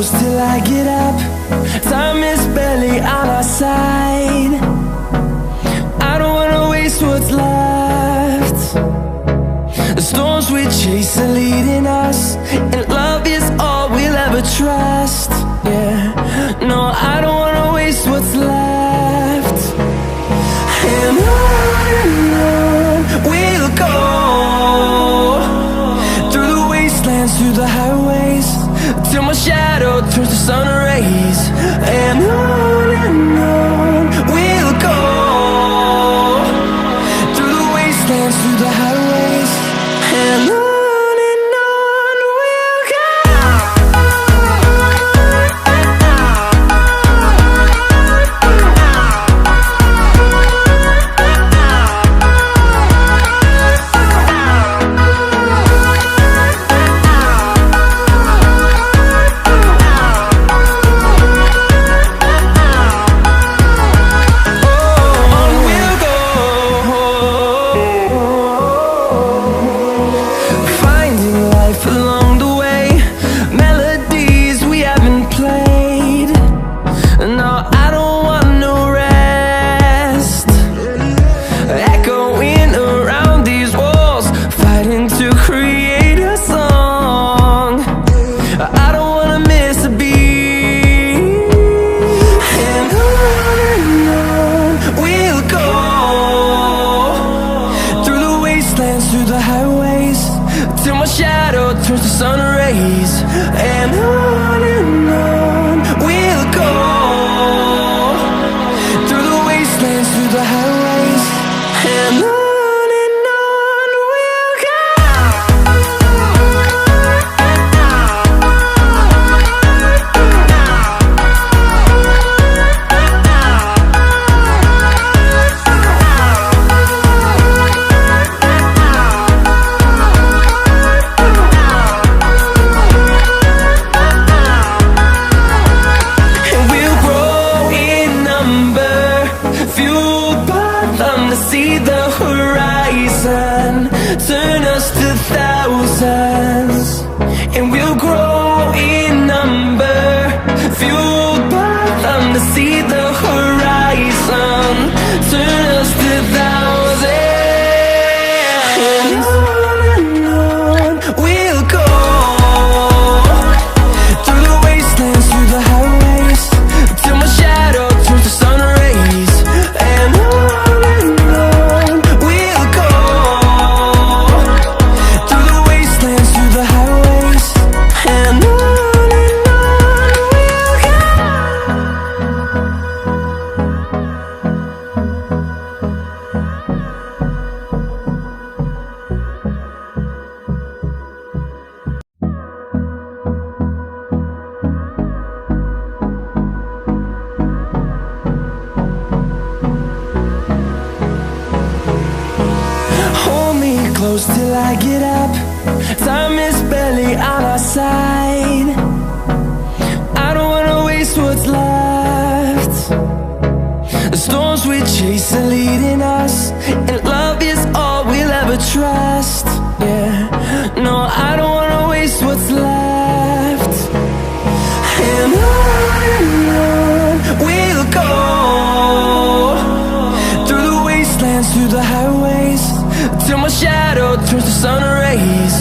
close till I get up. Time is barely on our side. I don't wanna waste what's left. The storms we chase are leading us, and love is all we'll ever trust. Yeah, no, I don't wanna waste what's left. And on we'll go, through the wastelands, through the highways, till my shadow turns to sun rays. And on we'll go, through the wastelands, through the highways, and on we'll go. Through the highways, till my shadow turns to sun rays. And on we'll go, through the wastelands, through the highways, and on we'll go. See the horizon, turn us to thousands, and we'll grow in number, fueled by them. To see the horizon, turn us to thousands, and on we'll go, through the wastelands, through the highways, till my shadow turns to sun rays. And close till I get up. Time is barely on our side. I don't wanna waste what's left. The storms we chase are leading us, and love is all we'll ever trust. Yeah, no, I don't wanna waste what's left. And on we'll go, through the wastelands, through the highways, till my shadow turns to sun rays.